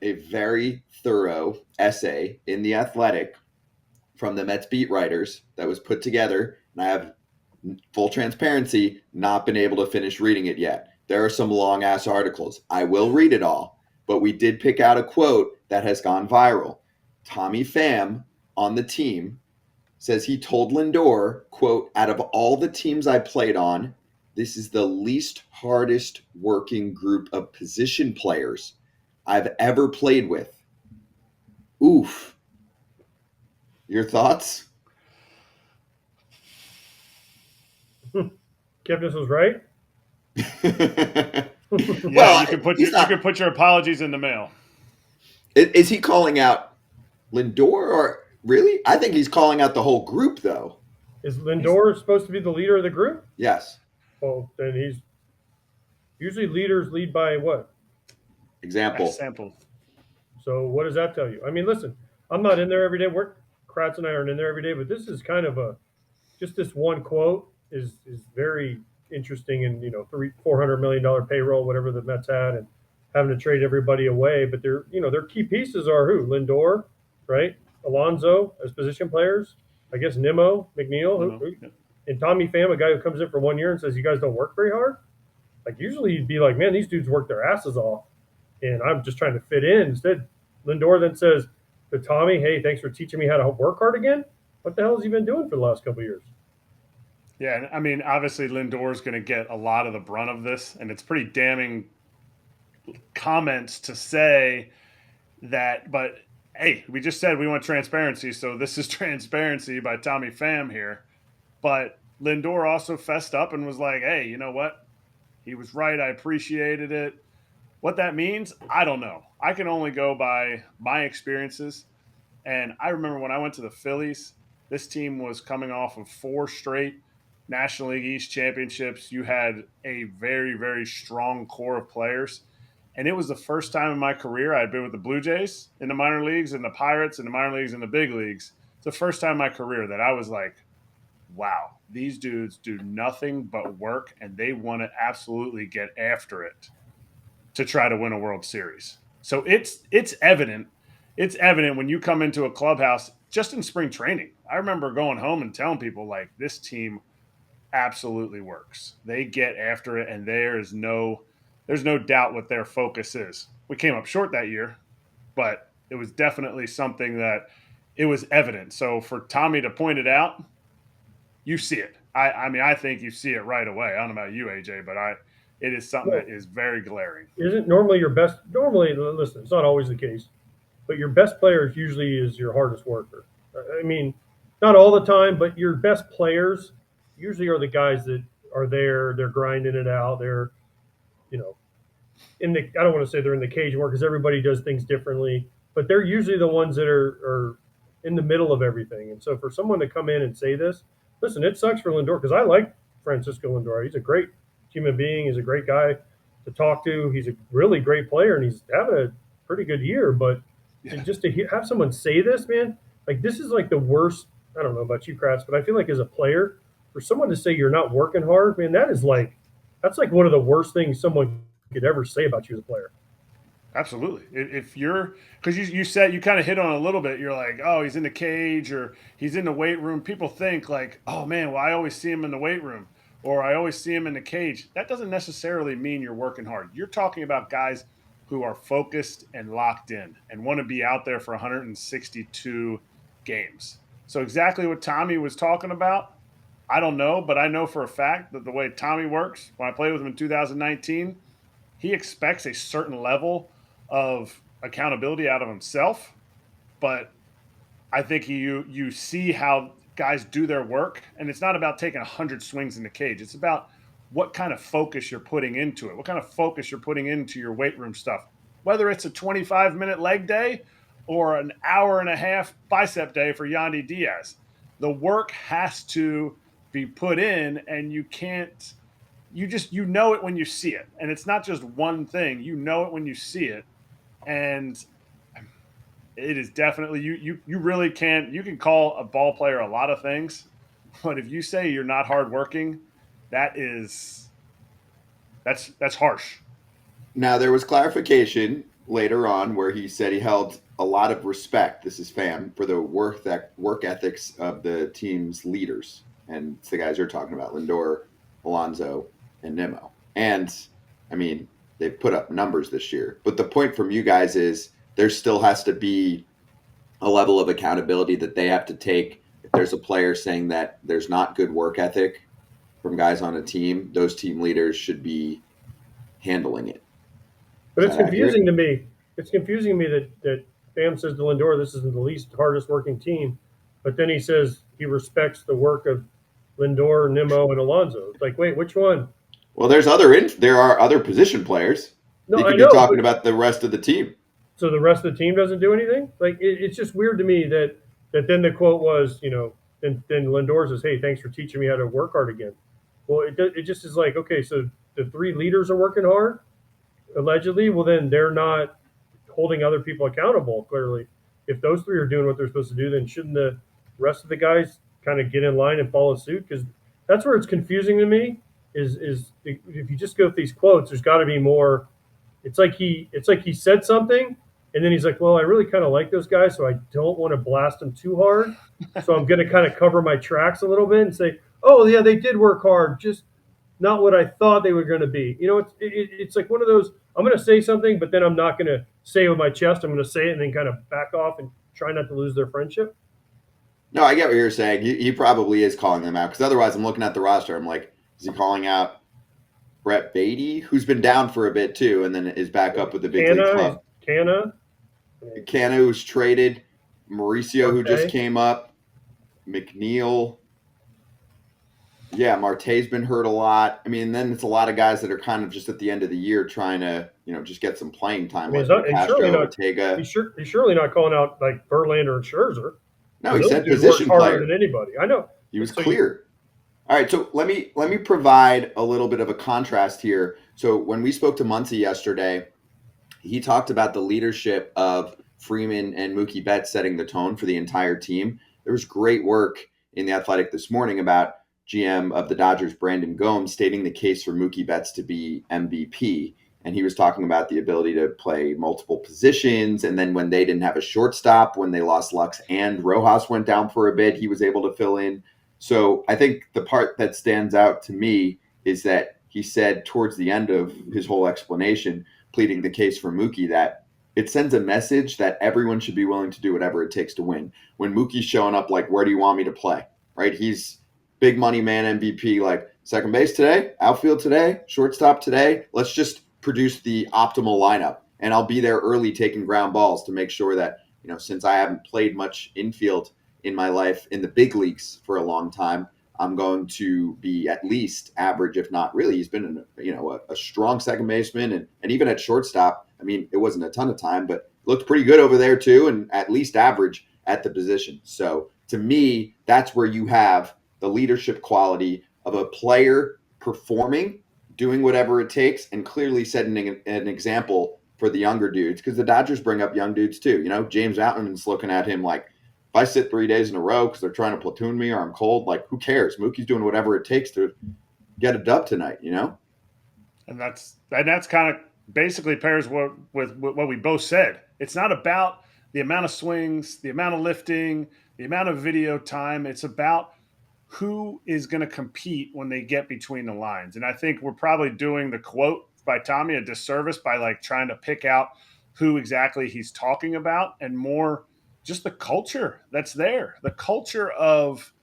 a very thorough essay in The Athletic from the Mets beat writers that was put together, and I have full transparency, not been able to finish reading it yet. There are some long ass articles. I will read it all, but we did pick out a quote that has gone viral. Tommy Pham on the team says he told Lindor, quote, out of all the teams I played on, this is the least hardest working group of position players I've ever played with. Oof. Your thoughts? Kipnis was right. Yeah, you can put your apologies in the mail. Is he calling out Lindor or really? I think he's calling out the whole group, though. Is Lindor supposed to be the leader of the group? Yes. Well, then he's usually leaders lead by what? Example. So what does that tell you? I mean, listen, I'm not in there every day. Kratz and I aren't in there every day, but this is kind of just this one quote is very interesting. And $400 million payroll, whatever the Mets had, and having to trade everybody away. But their key pieces are who? Lindor, right? Alonso as position players. I guess McNeil, and Tommy Pham, a guy who comes in for 1 year and says you guys don't work very hard. Like usually you'd be like, man, these dudes work their asses off, and I'm just trying to fit in. Instead, Lindor then says to Tommy, hey, thanks for teaching me how to work hard again. What the hell has he been doing for the last couple of years? Yeah, I mean, obviously Lindor's going to get a lot of the brunt of this, and it's pretty damning comments to say that, but hey, we just said we want transparency, so this is transparency by Tommy Pham here. But Lindor also fessed up and was like, hey, you know what? He was right. I appreciated it. What that means, I don't know. I can only go by my experiences. And I remember when I went to the Phillies, this team was coming off of 4 straight National League East championships. You had a very, very strong core of players. And it was the first time in my career I'd been with the Blue Jays in the minor leagues and the Pirates in the minor leagues and the big leagues. It's the first time in my career that I was like, wow, these dudes do nothing but work, and they want to absolutely get after it to try to win a World Series. So it's evident. It's evident when you come into a clubhouse just in spring training. I remember going home and telling people, like, this team absolutely works. They get after it, and there's no doubt what their focus is. We came up short that year, but it was definitely something that it was evident. So for Tommy to point it out, you see it. I mean, I think you see it right away. I don't know about you, AJ, but it is something that is very glaring. Isn't normally your best? Normally, listen, it's not always the case, but your best players usually is your hardest worker. I mean, not all the time, but your best players usually are the guys that are there. They're grinding it out. They're, I don't want to say they're in the cage more because everybody does things differently, but they're usually the ones that are in the middle of everything. And so for someone to come in and say this, listen, it sucks for Lindor because I like Francisco Lindor. He's a great human being. He's a great guy to talk to. He's a really great player, and he's having a pretty good year. But just to have someone say this, man, like this is like the worst. I don't know about you, Kratz, but I feel like as a player, for someone to say you're not working hard, man, that's like one of the worst things someone could ever say about you as a player. Absolutely. If you're, because you said, you kind of hit on it a little bit. You're like, oh, he's in the cage or he's in the weight room. People think like, oh man, well, I always see him in the weight room or I always see him in the cage. That doesn't necessarily mean you're working hard. You're talking about guys who are focused and locked in and want to be out there for 162 games. So exactly what Tommy was talking about, I don't know, but I know for a fact that the way Tommy works, when I played with him in 2019, he expects a certain level of accountability out of himself, but I think you see how guys do their work, and it's not about taking 100 swings in the cage. It's about what kind of focus you're putting into it, what kind of focus you're putting into your weight room stuff, whether it's a 25-minute leg day or an hour and a half bicep day for Yandy Diaz. The work has to be put in, and you can't – you know it when you see it. And it's not just one thing. You know it when you see it. And it is definitely you really can't – you can call a ball player a lot of things. But if you say you're not hardworking, that's harsh. Now, there was clarification later on where he said he held a lot of respect. This is Pham for the work ethics of the team's leaders, and it's the guys you're talking about: Lindor, Alonso, and Nimmo. And I mean, they've put up numbers this year. But the point from you guys is there still has to be a level of accountability that they have to take. If there's a player saying that there's not good work ethic from guys on a team, those team leaders should be handling it. But Is it's that accurate? confusing to me. It's confusing to me that Pham says to Lindor, this isn't the least hardest working team. But then he says he respects the work of Lindor, Nimmo, and Alonso. It's like, wait, which one? Well, there are other position players. No, He I could be know, talking but about the rest of the team. so the rest of the team doesn't do anything. Like it's just weird to me that then the quote was, then Lindor says, "Hey, thanks for teaching me how to work hard again." Well, it just is like, okay, so the three leaders are working hard allegedly. Well, then they're not holding other people accountable. Clearly, if those three are doing what they're supposed to do, then shouldn't the rest of the guys kind of get in line and follow suit? Because that's where it's confusing to me. Is if you just go with these quotes, there's got to be more. It's like he said something, and then he's like, "Well, I really kind of like those guys, so I don't want to blast them too hard. So I'm going to kind of cover my tracks a little bit and say, oh yeah, they did work hard, just not what I thought they were going to be. It's like one of those. I'm going to say something, but then I'm not going to say it with my chest. I'm going to say it and then kind of back off and try not to lose their friendship. No, I get what you're saying. He probably is calling them out because otherwise, I'm looking at the roster. I'm like, is he calling out Brett Beatty, who's been down for a bit too, and then is back up with the big league club? Canna, Canna, who's traded, Mauricio, who just Marte. came up, McNeil. Yeah, Marte's been hurt a lot. I mean, then it's a lot of guys that are kind of just at the end of the year trying to, just get some playing I time, mean, like he's surely Castro, not. Ortega. He's surely not calling out like Verlander and Scherzer. No, he Those said dudes work position harder player. than anybody. I know. He was So you, clear. All right, so let me provide a little bit of a contrast here. So when we spoke to Muncie yesterday, he talked about the leadership of Freeman and Mookie Betts setting the tone for the entire team. There was great work in the Athletic this morning about GM of the Dodgers, Brandon Gomes, stating the case for Mookie Betts to be MVP. And he was talking about the ability to play multiple positions. And then when they didn't have a shortstop, when they lost Lux and Rojas went down for a bit, he was able to fill in. So I think the part that stands out to me is that he said towards the end of his whole explanation, pleading the case for Mookie, that it sends a message that everyone should be willing to do whatever it takes to win. When Mookie's showing up, like, where do you want me to play? Right? He's big money man MVP, like second base today, outfield today, shortstop today. Let's just produce the optimal lineup. And I'll be there early taking ground balls to make sure that, since I haven't played much infield in my life in the big leagues for a long time, I'm going to be at least average, if not really. He's been, a strong second baseman, and even at shortstop. I mean, it wasn't a ton of time, but looked pretty good over there too, and at least average at the position. So to me, that's where you have the leadership quality of a player performing, doing whatever it takes, and clearly setting an example for the younger dudes. Because the Dodgers bring up young dudes too. James Outman's looking at him like, if I sit 3 days in a row because they're trying to platoon me or I'm cold, like, who cares? Mookie's doing whatever it takes to get a dub tonight, And that's kind of basically pairs with what we both said. It's not about the amount of swings, the amount of lifting, the amount of video time. It's about who is going to compete when they get between the lines. And I think we're probably doing the quote by Tommy a disservice by like trying to pick out who exactly he's talking about, and more just the culture that's there. The culture of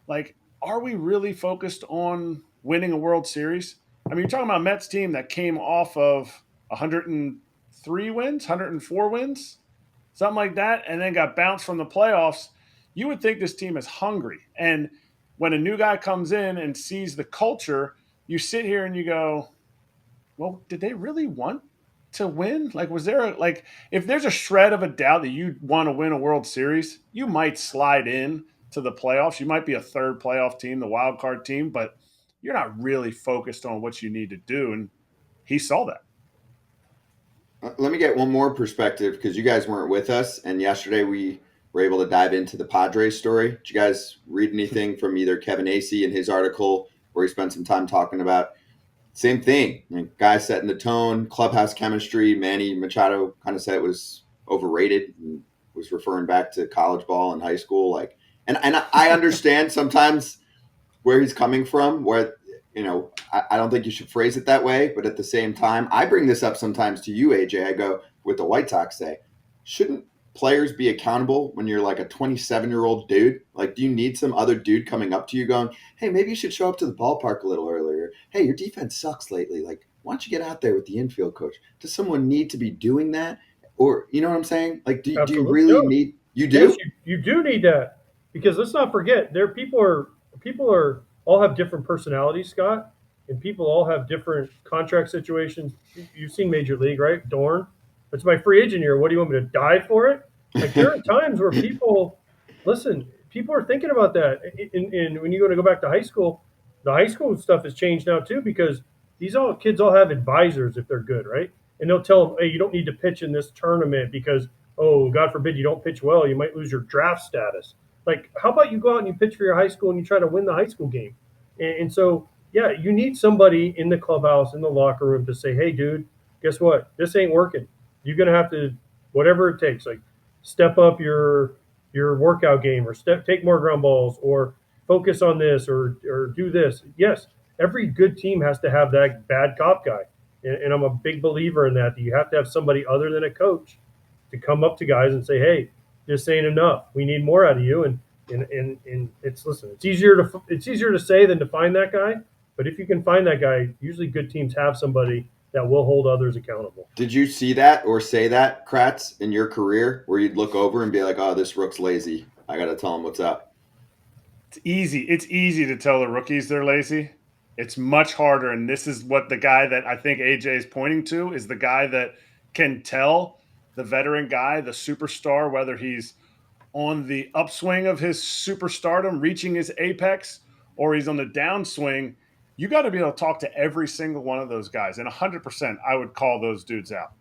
like, are we really focused on winning a World Series? I mean, you're talking about a Mets team that came off of 103 wins, 104 wins, something like that, and then got bounced from the playoffs. You would think this team is hungry. And when a new guy comes in and sees the culture, you sit here and you go, well, did they really want to win? Like, was there if there's a shred of a doubt that you want to win a World Series, you might slide in to the playoffs. You might be a third playoff team, the wild card team, but you're not really focused on what you need to do. And he saw that. Let me get one more perspective because you guys weren't with us. And yesterday we were able to dive into the Padres story. Did you guys read anything from either Kevin Acee in his article where he spent some time talking about same thing. I mean, guys setting the tone, clubhouse chemistry. Manny Machado kind of said it was overrated and was referring back to college ball and high school. Like, and I understand sometimes where he's coming from, where, I don't think you should phrase it that way, but at the same time, I bring this up sometimes to you, AJ. I go, with the White Sox say, shouldn't players be accountable when you're like a 27-year-old dude? Like, do you need some other dude coming up to you going, hey, maybe you should show up to the ballpark a little earlier? Hey, your defense sucks lately. Like, why don't you get out there with the infield coach? Does someone need to be doing that? Or, you know what I'm saying? Like, do you Absolutely. really No. need, you do? Yes, you do need that, because let's not forget, people are all have different personalities, Scott, and people all have different contract situations. You've seen Major League, right? Dorn, it's my free agent year. What do you want me to die for it? Like, there are times where people are thinking about that. And when you go back to high school, the high school stuff has changed now too, because these all kids all have advisors if they're good, right? And they'll tell them, hey, you don't need to pitch in this tournament because, oh, God forbid you don't pitch well, you might lose your draft status. Like, how about you go out and you pitch for your high school and you try to win the high school game? And so, yeah, you need somebody in the clubhouse, in the locker room to say, hey, dude, guess what? This ain't working. You're going to have to, whatever it takes, like step up your workout game, or take more ground balls, or focus on this, or do this. Yes, every good team has to have that bad cop guy. And I'm a big believer in that you have to have somebody other than a coach to come up to guys and say, hey, this ain't enough. We need more out of you. And it's easier to say than to find that guy. But if you can find that guy, usually good teams have somebody that will hold others accountable. Did you see that or say that, Kratz, in your career, where you'd look over and be like, oh, this rook's lazy, I got to tell him what's up? It's easy to tell the rookies they're lazy. It's much harder, and this is what the guy that I think AJ is pointing to is the guy that can tell the veteran guy, the superstar, whether he's on the upswing of his superstardom, reaching his apex, or he's on the downswing. You got to be able to talk to every single one of those guys. And 100%, I would call those dudes out.